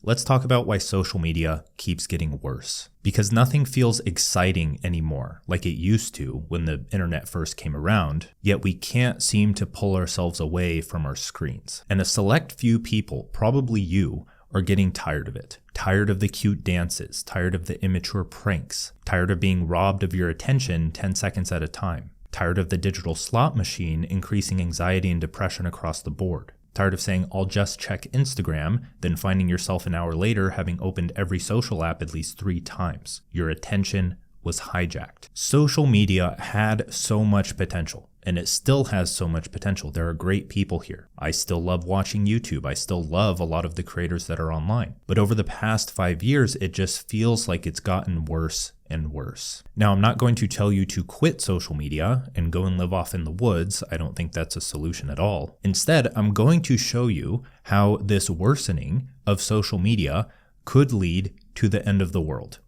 let's talk about why social media keeps getting worse. Because nothing feels exciting anymore like it used to when the internet first came around, yet we can't seem to pull ourselves away from our screens. And a select few people, probably you, are getting tired of it. Tired of the cute dances, tired of the immature pranks, tired of being robbed of your attention 10 seconds at a time, tired of the digital slot machine increasing anxiety and depression across the board. Tired of saying, I'll just check Instagram, then finding yourself an hour later having opened every social app at least 3 times. Your attention was hijacked. Social media had so much potential, and it still has so much potential. There are great people here. I still love watching YouTube. I still love a lot of the creators that are online. But over the past 5 years, it just feels like it's gotten worse and worse. Now, I'm not going to tell you to quit social media and go and live off in the woods. I don't think that's a solution at all. Instead, I'm going to show you how this worsening of social media could lead to the end of the world.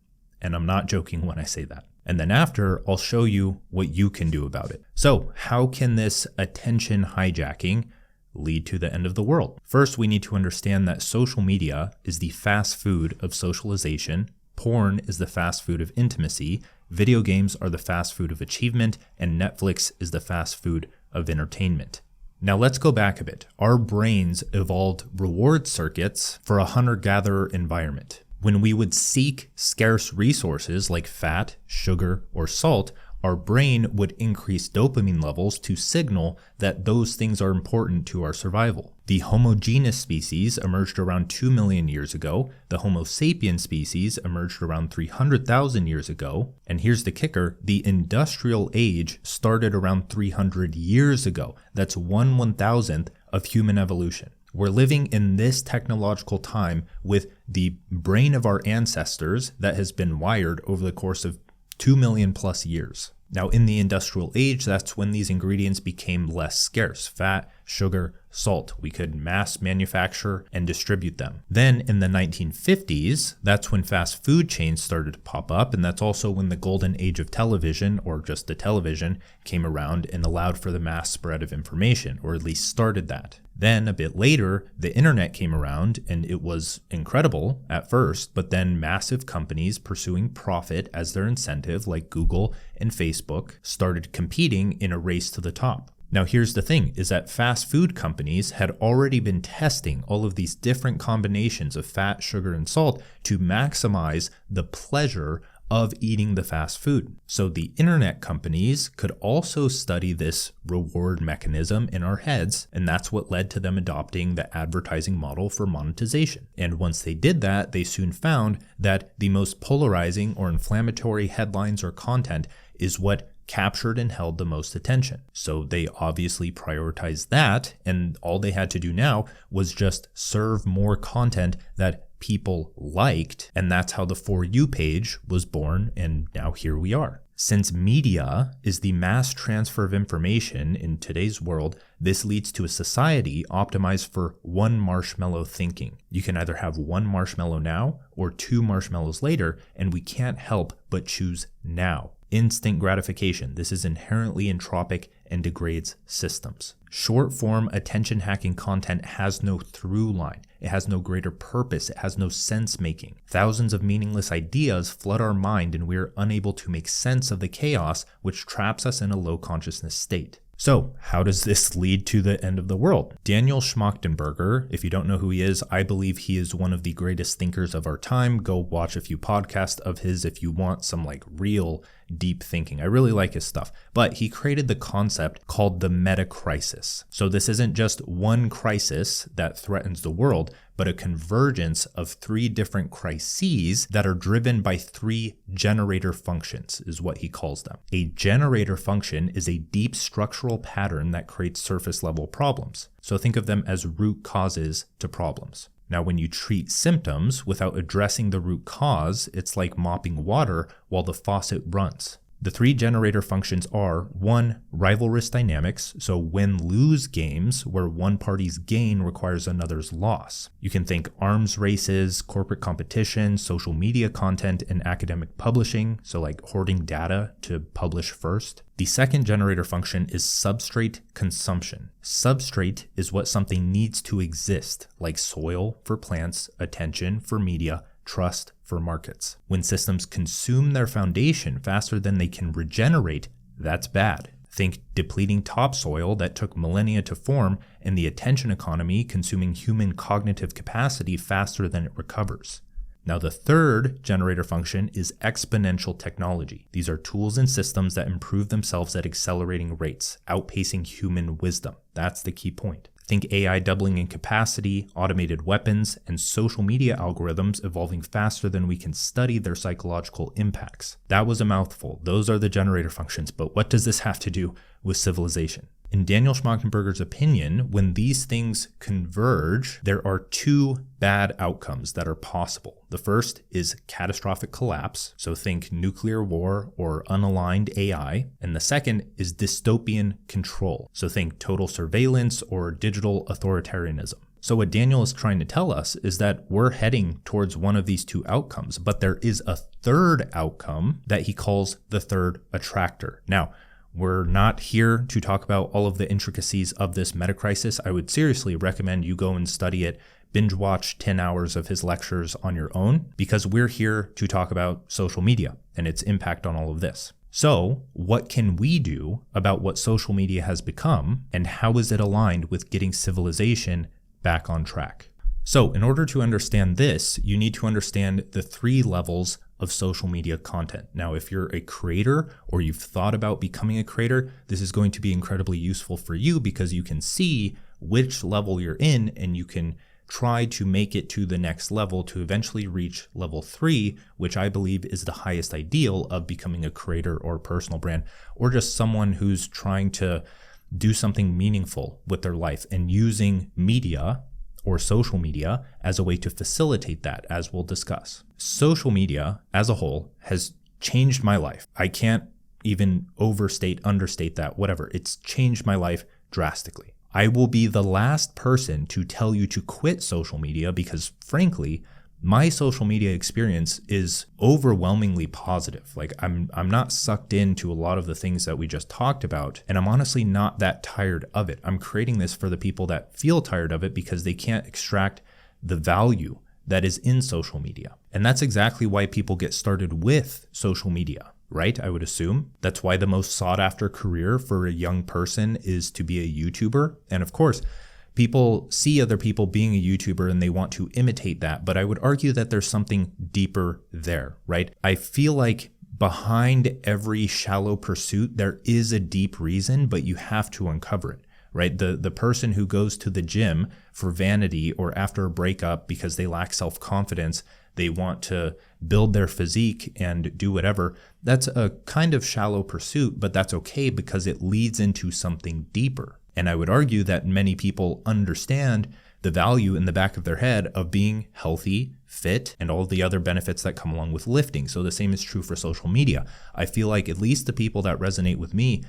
And I'm not joking when I say that. And then after, I'll show you what you can do about it. So, how can this attention hijacking lead to the end of the world? First, we need to understand that social media is the fast food of socialization. Porn is the fast food of intimacy, video games are the fast food of achievement, and Netflix is the fast food of entertainment. Now let's go back a bit. Our brains evolved reward circuits for a hunter-gatherer environment. When we would seek scarce resources like fat, sugar, or salt, our brain would increase dopamine levels to signal that those things are important to our survival. The Homo genus species emerged around 2 million years ago. The Homo sapiens species emerged around 300,000 years ago. And here's the kicker, the industrial age started around 300 years ago. That's 1/1000th of human evolution. We're living in this technological time with the brain of our ancestors that has been wired over the course of 2 million plus years. Now, in the industrial age, that's when these ingredients became less scarce. Fat, sugar, salt. We could mass manufacture and distribute them. Then in the 1950s, that's when fast food chains started to pop up, and that's also when the golden age of television, or just the television, came around and allowed for the mass spread of information, or at least started that. Then a bit later, the internet came around, and it was incredible at first, but then massive companies pursuing profit as their incentive, like Google and Facebook, started competing in a race to the top. Now here's the thing, is that fast food companies had already been testing all of these different combinations of fat, sugar, and salt to maximize the pleasure of eating the fast food. So the internet companies could also study this reward mechanism in our heads, and that's what led to them adopting the advertising model for monetization. And once they did that, they soon found that the most polarizing or inflammatory headlines or content is what captured and held the most attention. So they obviously prioritized that, and all they had to do now was just serve more content that people liked, and that's how the For You page was born, and now here we are. Since media is the mass transfer of information in today's world, this leads to a society optimized for one marshmallow thinking. You can either have one marshmallow now or 2 marshmallows later, and we can't help but choose now. Instant gratification. This is inherently entropic and degrades systems. Short-form attention-hacking content has no through line. It has no greater purpose. It has no sense-making. Thousands of meaningless ideas flood our mind, and we are unable to make sense of the chaos, which traps us in a low-consciousness state. So, how does this lead to the end of the world? Daniel Schmachtenberger, if you don't know who he is, I believe he is one of the greatest thinkers of our time. Go watch a few podcasts of his if you want some real deep thinking. I really like his stuff. But he created the concept called the Metacrisis. So this isn't just one crisis that threatens the world, but a convergence of 3 different crises that are driven by 3 generator functions, is what he calls them. A generator function is a deep structural pattern that creates surface level problems. So think of them as root causes to problems. Now, when you treat symptoms without addressing the root cause, it's like mopping water while the faucet runs. The three generator functions are: 1, rival risk dynamics, so win-lose games where one party's gain requires another's loss. You can think arms races, corporate competition, social media content, and academic publishing, so like hoarding data to publish first. The second generator function is substrate consumption. Substrate is what something needs to exist, like soil for plants, attention for media, trust for markets. When systems consume their foundation faster than they can regenerate, that's bad. Think depleting topsoil that took millennia to form, and the attention economy consuming human cognitive capacity faster than it recovers. Now, the third generator function is exponential technology. These are tools and systems that improve themselves at accelerating rates, outpacing human wisdom. That's the key point. Think AI doubling in capacity, automated weapons, and social media algorithms evolving faster than we can study their psychological impacts. That was a mouthful. Those are the generator functions, but what does this have to do with civilization? In Daniel Schmachtenberger's opinion, when these things converge, there are two bad outcomes that are possible. The first is catastrophic collapse, so think nuclear war or unaligned AI. And the second is dystopian control, so think total surveillance or digital authoritarianism. So what Daniel is trying to tell us is that we're heading towards one of these two outcomes, but there is a third outcome that he calls the third attractor. Now, we're not here to talk about all of the intricacies of this Metacrisis. I would seriously recommend you go and study it, binge watch 10 hours of his lectures on your own, because we're here to talk about social media and its impact on all of this. So, what can we do about what social media has become, and how is it aligned with getting civilization back on track? So, in order to understand this, you need to understand the three levels of social media content. Now, if you're a creator or you've thought about becoming a creator, this is going to be incredibly useful for you because you can see which level you're in and you can try to make it to the next level to eventually reach level 3, which I believe is the highest ideal of becoming a creator or personal brand, or just someone who's trying to do something meaningful with their life and using media or social media as a way to facilitate that, as we'll discuss. Social media as a whole has changed my life. I can't even understate that, whatever. It's changed my life drastically. I will be the last person to tell you to quit social media because, frankly, my social media experience is overwhelmingly positive. Like I'm not sucked into a lot of the things that we just talked about, and I'm honestly not that tired of it. I'm creating this for the people that feel tired of it because they can't extract the value that is in social media. And that's exactly why people get started with social media, right? I would assume that's why the most sought after career for a young person is to be a YouTuber. And of course, people see other people being a YouTuber and they want to imitate that, but I would argue that there's something deeper there, right? I feel like behind every shallow pursuit, there is a deep reason, but you have to uncover it, right? The person who goes to the gym for vanity or after a breakup because they lack self-confidence, they want to build their physique and do whatever, that's a kind of shallow pursuit, but that's okay because it leads into something deeper. And I would argue that many people understand the value in the back of their head of being healthy, fit, and all the other benefits that come along with lifting. So the same is true for social media. I feel like at least the people that resonate with me,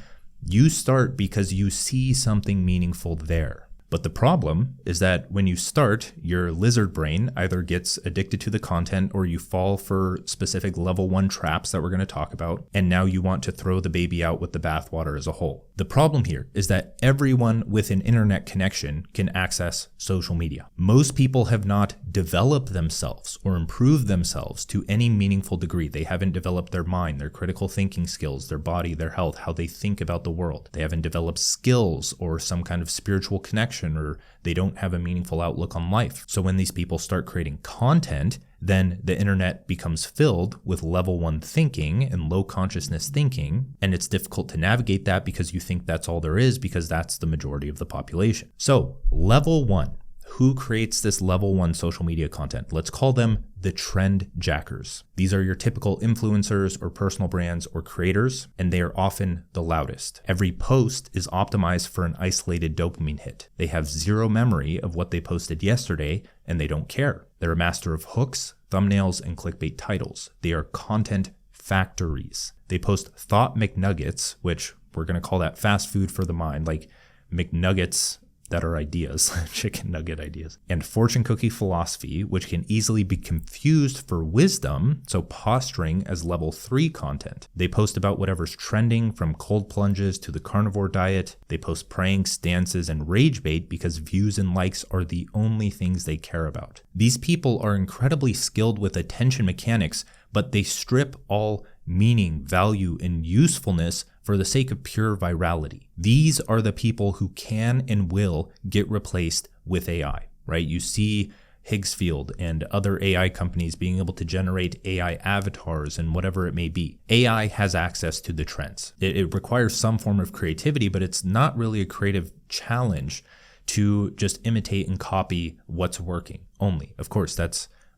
you start because you see something meaningful there. But the problem is that when you start, your lizard brain either gets addicted to the content or you fall for specific level 1 traps that we're going to talk about, and now you want to throw the baby out with the bathwater as a whole. The problem here is that everyone with an internet connection can access social media. Most people have not developed themselves or improved themselves to any meaningful degree. They haven't developed their mind, their critical thinking skills, their body, their health, how they think about the world. They haven't developed skills or some kind of spiritual connection, or they don't have a meaningful outlook on life. So when these people start creating content, then the internet becomes filled with level 1 thinking and low consciousness thinking, and it's difficult to navigate that because you think that's all there is because that's the majority of the population. So level 1, who creates this level 1 social media content? Let's call them the trend jackers. These are your typical influencers or personal brands or creators, and they are often the loudest. Every post is optimized for an isolated dopamine hit. They have zero memory of what they posted yesterday, and they don't care. They're a master of hooks, thumbnails, and clickbait titles. They are content factories. They post thought McNuggets, which we're going to call that fast food for the mind, like McNuggets that are ideas, chicken nugget ideas, and fortune cookie philosophy, which can easily be confused for wisdom, so posturing as level 3 content. They post about whatever's trending, from cold plunges to the carnivore diet. They post pranks, stances, and rage bait because views and likes are the only things they care about. These people are incredibly skilled with attention mechanics, but they strip all meaning, value, and usefulness for the sake of pure virality. These are the people who can and will get replaced with AI, right? You see Higgsfield and other AI companies being able to generate AI avatars and whatever it may be. AI has access to the trends. It requires some form of creativity, but it's not really a creative challenge to just imitate and copy what's working only. Of course,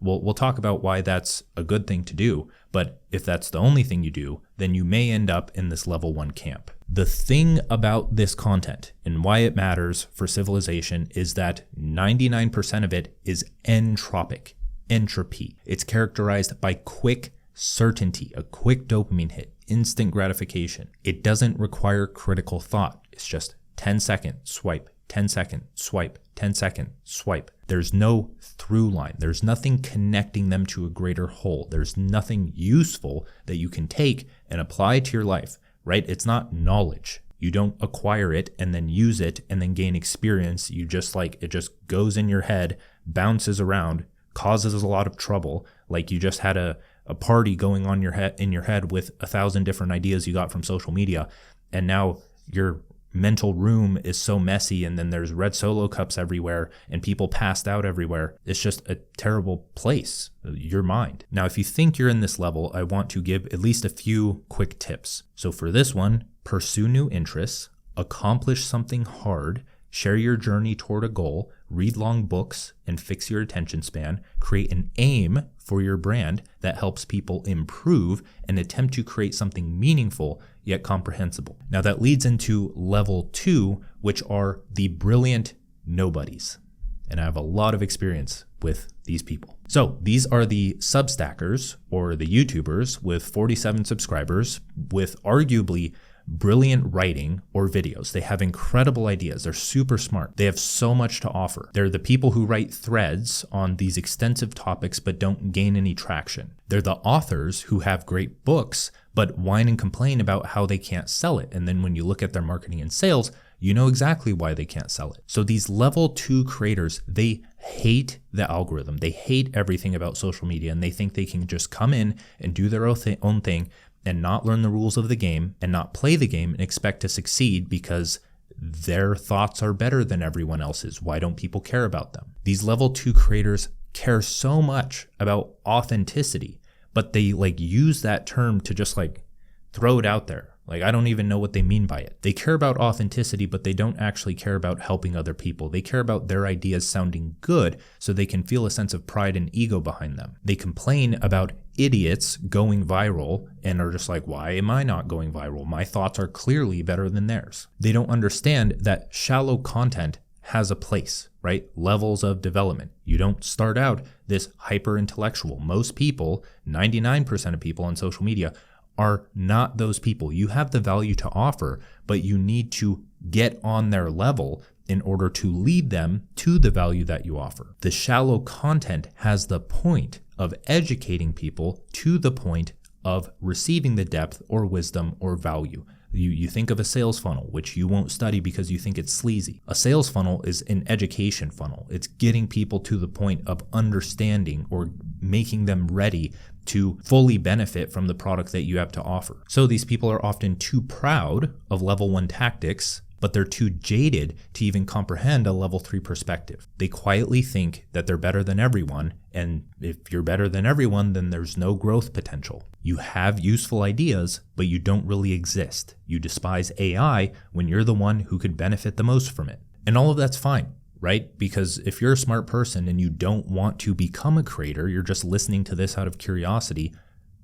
we'll talk about why that's a good thing to do, but if that's the only thing you do, then you may end up in this level 1 camp. The thing about this content and why it matters for civilization is that 99% of it is entropic, entropy. It's characterized by quick certainty, a quick dopamine hit, instant gratification. It doesn't require critical thought. It's just 10-second swipe, 10-second swipe, 10-second swipe. There's no through line. There's nothing connecting them to a greater whole. There's nothing useful that you can take and apply to your life, right? It's not knowledge. You don't acquire it and then use it and then gain experience. You just it just goes in your head, bounces around, causes a lot of trouble. Like you just had a party going on in your head with 1,000 different ideas you got from social media, and now your mental room is so messy, and then there's red Solo cups everywhere and people passed out everywhere. It's just a terrible place, your mind. Now, if you think you're in this level, I want to give at least a few quick tips. So for this one, pursue new interests, accomplish something hard, share your journey toward a goal, read long books and fix your attention span, create an aim for your brand that helps people improve, and attempt to create something meaningful yet comprehensible. Now that leads into level 2, which are the brilliant nobodies. And I have a lot of experience with these people. So these are the Substackers, or the YouTubers with 47 subscribers with arguably brilliant writing or videos. They have incredible ideas. They're super smart. They have so much to offer. They're the people who write threads on these extensive topics but don't gain any traction. They're the authors who have great books but whine and complain about how they can't sell it. And then when you look at their marketing and sales, you know exactly why they can't sell it. So these level 2 creators, they hate the algorithm. They hate everything about social media, and they think they can just come in and do their own thing and not learn the rules of the game and not play the game and expect to succeed because their thoughts are better than everyone else's. Why don't people care about them? These level 2 creators care so much about authenticity, but they use that term to just throw it out there. I don't even know what they mean by it. They care about authenticity, but they don't actually care about helping other people. They care about their ideas sounding good so they can feel a sense of pride and ego behind them. They complain about idiots going viral and are just why am I not going viral? My thoughts are clearly better than theirs. They don't understand that shallow content has a place, right? Levels of development. You don't start out this hyper intellectual. Most people, 99% of people on social media, are not those people. You have the value to offer, but you need to get on their level in order to lead them to the value that you offer. The shallow content has the point of educating people to the point of receiving the depth or wisdom or value. You think of a sales funnel, which you won't study because you think it's sleazy. A sales funnel is an education funnel. It's getting people to the point of understanding or making them ready to fully benefit from the product that you have to offer. So these people are often too proud of level 1 tactics, but they're too jaded to even comprehend a level 3 perspective. They quietly think that they're better than everyone, and if you're better than everyone, then there's no growth potential. You have useful ideas, but you don't really exist. You despise AI when you're the one who could benefit the most from it. And all of that's fine, right? Because if you're a smart person and you don't want to become a creator, you're just listening to this out of curiosity,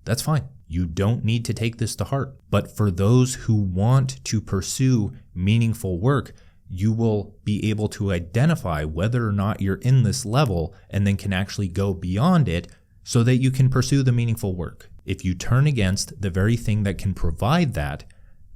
that's fine. You don't need to take this to heart. But for those who want to pursue meaningful work, you will be able to identify whether or not you're in this level and then can actually go beyond it so that you can pursue the meaningful work. If you turn against the very thing that can provide that,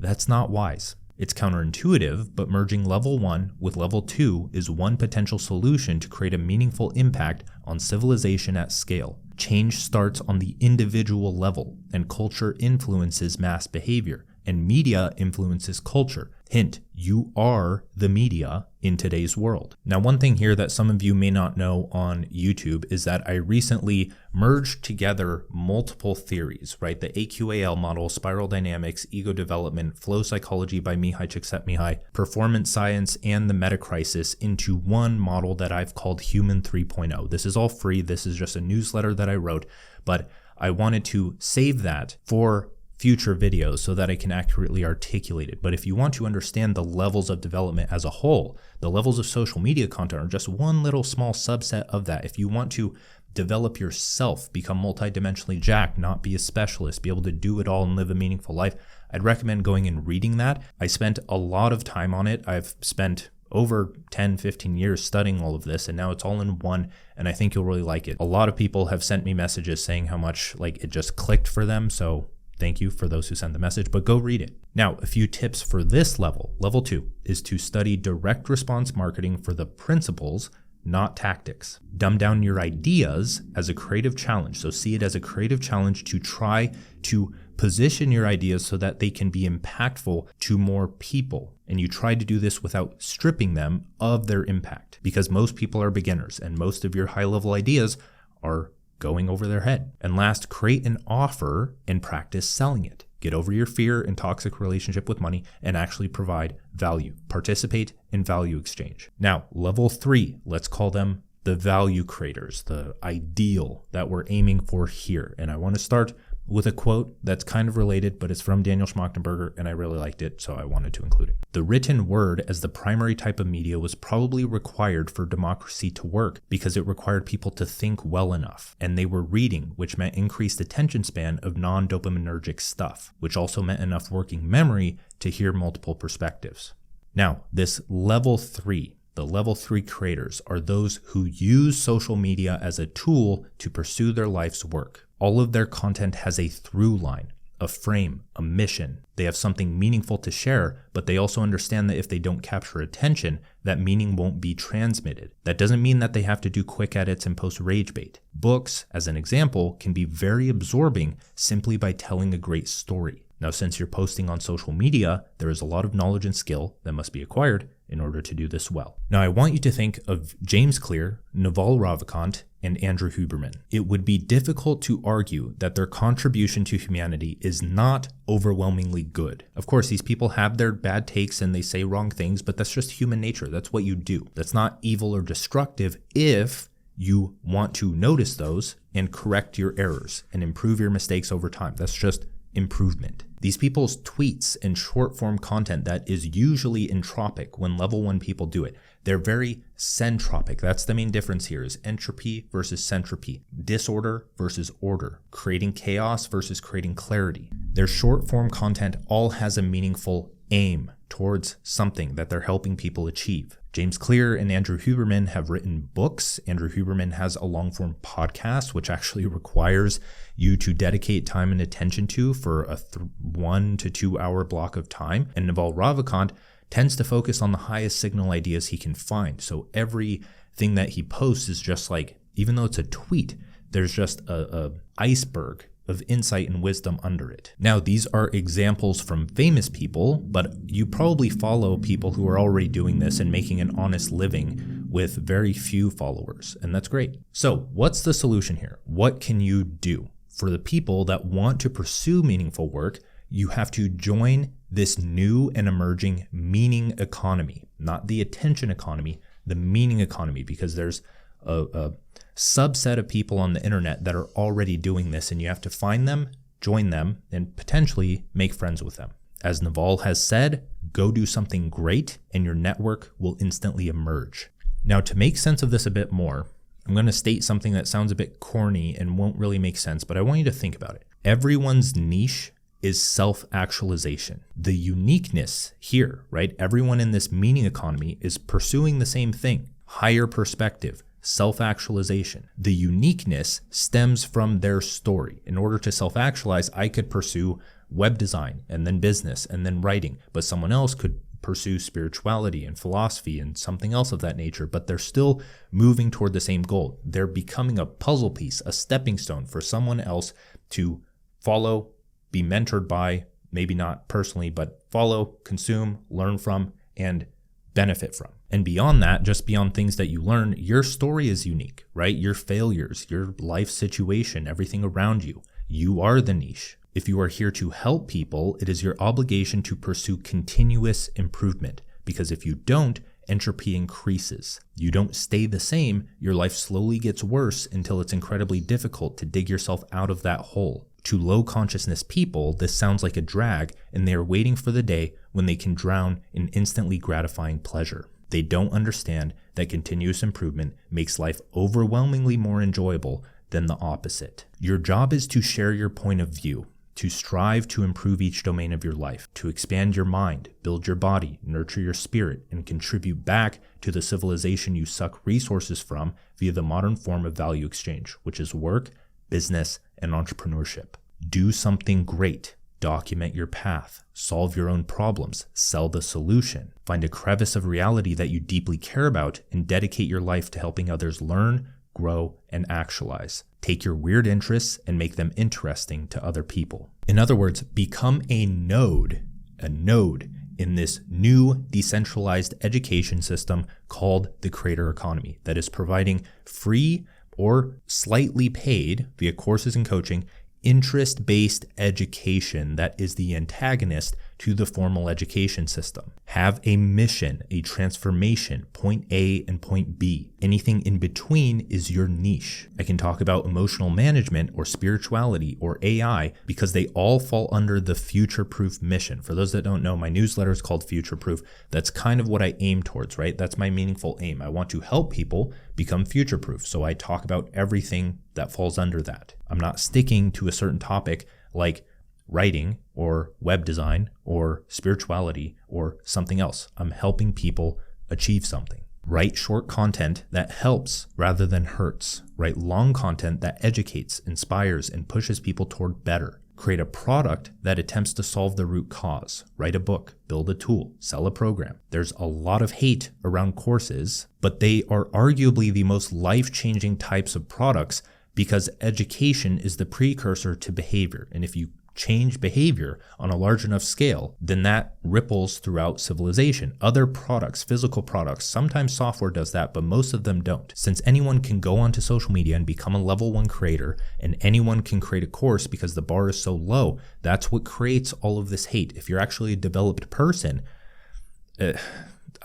that's not wise. It's counterintuitive, but merging level 1 with level 2 is one potential solution to create a meaningful impact on civilization at scale. Change starts on the individual level, and culture influences mass behavior, and media influences culture. Hint, you are the media in today's world. Now, one thing here that some of you may not know on YouTube is that I recently merged together multiple theories, right? The AQAL model, spiral dynamics, ego development, flow psychology by Mihai Csikszentmihalyi, performance science, and the Metacrisis into one model that I've called Human 3.0. This is all free. This is just a newsletter that I wrote, but I wanted to save that for future videos so that I can accurately articulate it. But if you want to understand the levels of development as a whole, the levels of social media content are just one little small subset of that. If you want to develop yourself, become multidimensionally jacked, not be a specialist, be able to do it all and live a meaningful life, I'd recommend going and reading that. I spent a lot of time on it. I've spent over 10, 15 years studying all of this, and now it's all in one, and I think you'll really like it. A lot of people have sent me messages saying how much it just clicked for them, so thank you for those who send the message, but go read it. Now, a few tips for this level. Level 2 is to study direct response marketing for the principles, not tactics. Dumb down your ideas as a creative challenge. So see it as a creative challenge to try to position your ideas so that they can be impactful to more people. And you try to do this without stripping them of their impact, because most people are beginners and most of your high-level ideas are going over their head. And last, create an offer and practice selling it. Get over your fear and toxic relationship with money and actually provide value. Participate in value exchange. Now, level 3, let's call them the value creators, the ideal that we're aiming for here. And I want to start with a quote that's kind of related, but it's from Daniel Schmachtenberger, and I really liked it, so I wanted to include it. The written word as the primary type of media was probably required for democracy to work because it required people to think well enough, and they were reading, which meant increased attention span of non-dopaminergic stuff, which also meant enough working memory to hear multiple perspectives. Now, this level 3, the level 3 creators are those who use social media as a tool to pursue their life's work. All of their content has a through line, a frame, a mission. They have something meaningful to share, but they also understand that if they don't capture attention, that meaning won't be transmitted. That doesn't mean that they have to do quick edits and post rage bait. Books, as an example, can be very absorbing simply by telling a great story. Now, since you're posting on social media, there is a lot of knowledge and skill that must be acquired in order to do this well. Now, I want you to think of James Clear, Naval Ravikant, and Andrew Huberman. It would be difficult to argue that their contribution to humanity is not overwhelmingly good. Of course, these people have their bad takes and they say wrong things, but that's just human nature. That's what you do. That's not evil or destructive if you want to notice those and correct your errors and improve your mistakes over time. That's just improvement. These people's tweets and short form content that is usually entropic when level 1 people do it. They're very centropic. That's the main difference here, is entropy versus centropy, disorder versus order, creating chaos versus creating clarity. Their short form content all has a meaningful aim towards something that they're helping people achieve. James Clear and Andrew Huberman have written books. Andrew Huberman has a long-form podcast, which actually requires you to dedicate time and attention to for a 1 to 2 hour block of time. And Naval Ravikant tends to focus on the highest signal ideas he can find. So everything that he posts is just even though it's a tweet, there's just a iceberg of insight and wisdom under it. Now, these are examples from famous people, but you probably follow people who are already doing this and making an honest living with very few followers, and that's great. So what's the solution here? What can you do? For the people that want to pursue meaningful work, you have to join this new and emerging meaning economy, not the attention economy, the meaning economy, because there's a subset of people on the internet that are already doing this, and you have to find them, join them, and potentially make friends with them. As Naval has said, go do something great and your network will instantly emerge. Now, to make sense of this a bit more, I'm going to state something that sounds a bit corny and won't really make sense, but I want you to think about it. Everyone's niche is self-actualization. The uniqueness here, right? Everyone in this meaning economy is pursuing the same thing: higher perspective, self-actualization. The uniqueness stems from their story. In order to self-actualize, I could pursue web design and then business and then writing, but someone else could pursue spirituality and philosophy and something else of that nature, but they're still moving toward the same goal. They're becoming a puzzle piece, a stepping stone for someone else to follow, be mentored by, maybe not personally, but follow, consume, learn from, and benefit from. And beyond that, just beyond things that you learn, your story is unique, right? Your failures, your life situation, everything around you. You are the niche. If you are here to help people, it is your obligation to pursue continuous improvement, because if you don't, entropy increases. You don't stay the same, your life slowly gets worse until it's incredibly difficult to dig yourself out of that hole. To low consciousness people, this sounds like a drag, and they are waiting for the day when they can drown in instantly gratifying pleasure. They don't understand that continuous improvement makes life overwhelmingly more enjoyable than the opposite. Your job is to share your point of view, to strive to improve each domain of your life, to expand your mind, build your body, nurture your spirit, and contribute back to the civilization you suck resources from via the modern form of value exchange, which is work, business, and entrepreneurship. Do something great. Document your path. Solve your own problems. Sell the solution. Find a crevice of reality that you deeply care about and dedicate your life to helping others learn, grow, and actualize. Take your weird interests and make them interesting to other people. In other words, become a node in this new decentralized education system called the creator economy that is providing free or slightly paid, via courses and coaching, interest-based education that is the antagonist to the formal education system. Have a mission, a transformation, point A and point B. Anything in between is your niche. I can talk about emotional management or spirituality or AI because they all fall under the future-proof mission. For those that don't know, my newsletter is called Future Proof. That's kind of what I aim towards, right? That's my meaningful aim. I want to help people become future-proof. So I talk about everything that falls under that. I'm not sticking to a certain topic like writing or web design or spirituality or something else. I'm helping people achieve something. Write short content that helps rather than hurts. Write long content that educates, inspires, and pushes people toward better. Create a product that attempts to solve the root cause. Write a book, build a tool, sell a program. There's a lot of hate around courses, but they are arguably the most life-changing types of products because education is the precursor to behavior. And if you change behavior on a large enough scale, then that ripples throughout civilization. Other products, physical products, sometimes software does that, but most of them don't. Since anyone can go onto social media and become a level 1 creator, and anyone can create a course because the bar is so low, that's what creates all of this hate. If you're actually a developed person,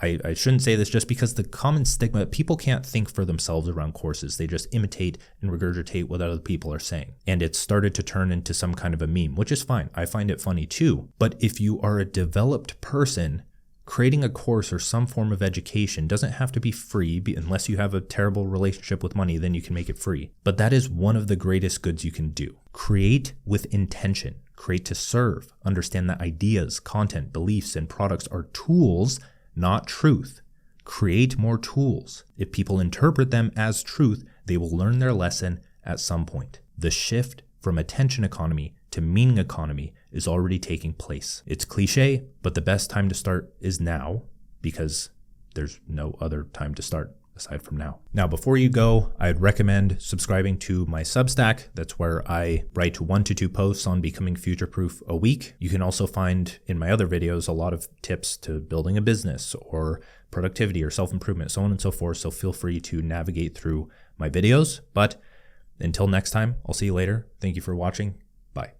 I shouldn't say this just because the common stigma, people can't think for themselves around courses. They just imitate and regurgitate what other people are saying. And it's started to turn into some kind of a meme, which is fine. I find it funny too. But if you are a developed person, creating a course or some form of education doesn't have to be free unless you have a terrible relationship with money, then you can make it free. But that is one of the greatest goods you can do. Create with intention. Create to serve. Understand that ideas, content, beliefs, and products are tools, not truth. Create more tools. If people interpret them as truth, they will learn their lesson at some point. The shift from attention economy to meaning economy is already taking place. It's cliche, but the best time to start is now because there's no other time to start aside from now. Now, before you go, I'd recommend subscribing to my Substack. That's where I write 1 to 2 posts on becoming future-proof a week. You can also find in my other videos a lot of tips to building a business or productivity or self-improvement, so on and so forth. So feel free to navigate through my videos. But until next time, I'll see you later. Thank you for watching. Bye.